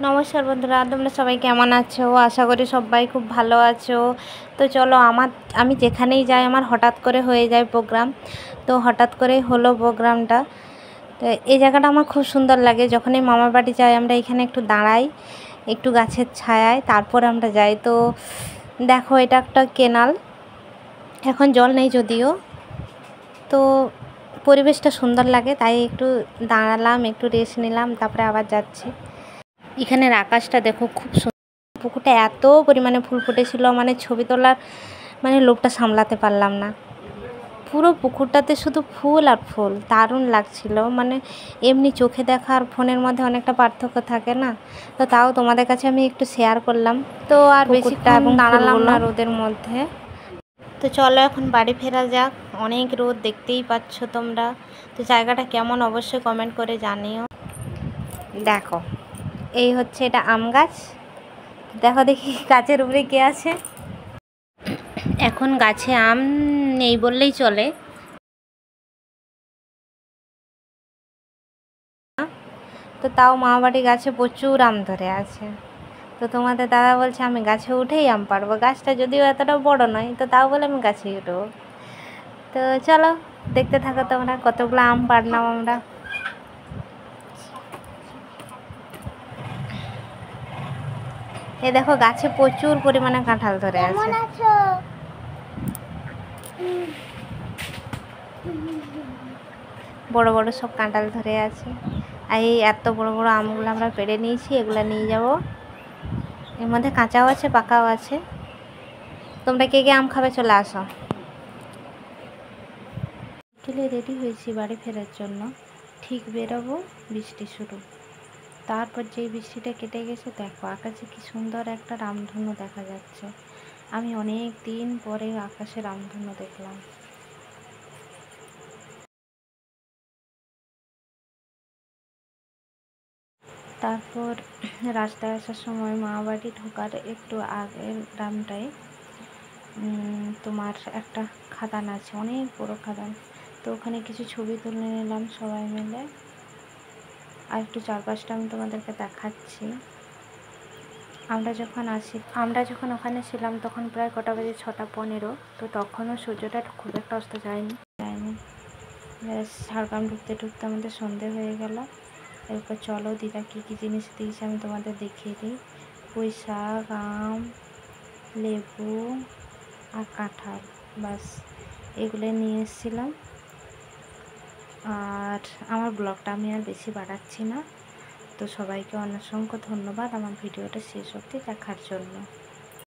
নমস্কার বন্ধুরা, তোমরা সবাই কেমন আছো? আশা করি সবাই খুব ভালো আছো। তো চলো, আমি যেখানেই যাই আমার হঠাৎ করে হয়ে যায় প্রোগ্রাম। তো হঠাৎ করেই হলো প্রোগ্রামটা। তো এই জায়গাটা আমার খুব সুন্দর লাগে। যখনই মামার বাড়ি যাই আমরা এখানে একটু দাঁড়াই, একটু গাছের ছায়ায়, তারপর আমরা যাই। তো দেখো, এটা একটা কেনাল, এখন জল নেই যদিও। তো পরিবেশটা সুন্দর লাগে, তাই একটু দাঁড়ালাম, একটু রেস্ট নিলাম, তারপরে আবার যাচ্ছি। এখানের আকাশটা দেখো, খুব সুন্দর। পুকুরটা এত পরিমাণে ফুল ফুটেছিল, মানে ছবি তোলার লোভটা সামলাতে পারলাম না। পুরো পুকুরটাতে শুধু ফুল আর ফুল, দারুণ লাগছিল। এমনি চোখে দেখা আর ফোনের মধ্যে অনেকটা পার্থক্য থাকে না, তো তাও তোমাদের কাছে আমি একটু শেয়ার করলাম। তো আর বেশিক্ষণ দাঁড়ালাম না রোদের মধ্যে। তো চলো এখন বাড়ি ফেরা যাক। অনেক রোদ, দেখতেই পাচ্ছ তোমরা। তো জায়গাটা কেমন অবশ্যই কমেন্ট করে জানিও। দেখো, এই হচ্ছে এটা আম গাছ। দেখো দেখি গাছের উপরে কে আছে। এখন গাছে আম নেই বললেই চলে। তো তাও মামাবাড়ি গাছে প্রচুর আম ধরে আছে। তো তোমাদের দাদা বলছে আমি গাছে উঠেই আম পাড়বো। গাছটা যদিও এতটা বড় নয়, তো তাও বলে আমি গাছেই উঠবো। তো চলো দেখতে থাকো তোমরা, কতগুলো আম পাড়লাম আমরা। এই দেখো, গাছে প্রচুর পরিমাণে কাঁঠাল ধরে আছে। বড় বড় সব কাঁঠাল ধরে আছে। আর এই এত বড় বড় আমগুলো আমরা পেড়ে নিয়েছি, এগুলো নিয়ে যাব। এর মধ্যে কাঁচাও আছে, পাকাও আছে। তোমরা কে কে আম খাবে চলে আসো। বিকেলে রেডি হয়েছি বাড়ি ফেরার জন্য। ঠিক বেরোবো, বৃষ্টি শুরু। তারপর যেই বৃষ্টিটা কেটে গেছে, দেখো আকাশে কি সুন্দর একটা রামধনু দেখা যাচ্ছে। আমি অনেক দিন পরে আকাশে রামধনু দেখলাম। তারপর রাস্তায় আসার সময় মামাবাড়ি ঢোকার একটু আগের গ্রামটায় তোমার একটা খাদান আছে, অনেক বড় খাদান। তো ওখানে কিছু ছবি তুলে নিলাম সবাই মিলে। আর একটু চারপাশটা আমি তোমাদেরকে দেখাচ্ছি। আমরা যখন ওখানে ছিলাম তখন প্রায় কটা বাজে, 6:15। তো তখনও সূর্যটা খুব একটা অস্ত যায়নি। ব্যাস, ঝাড়গ্রাম ঢুকতে ঢুকতে আমাদের সন্ধে হয়ে গেল। এরপর চলো দিদা কী কী জিনিস দিয়েছে আমি তোমাদের দেখিয়ে দিই। পুঁই শাক, আম, লেবু আর কাঁঠাল, বাস এগুলো নিয়ে এসেছিলাম। আর আমার ব্লগটা আমি আর বেশি বাড়াচ্ছি না। তো সবাইকে অসংখ্য ধন্যবাদ আমার ভিডিওটা শেষ অবধি দেখার জন্য।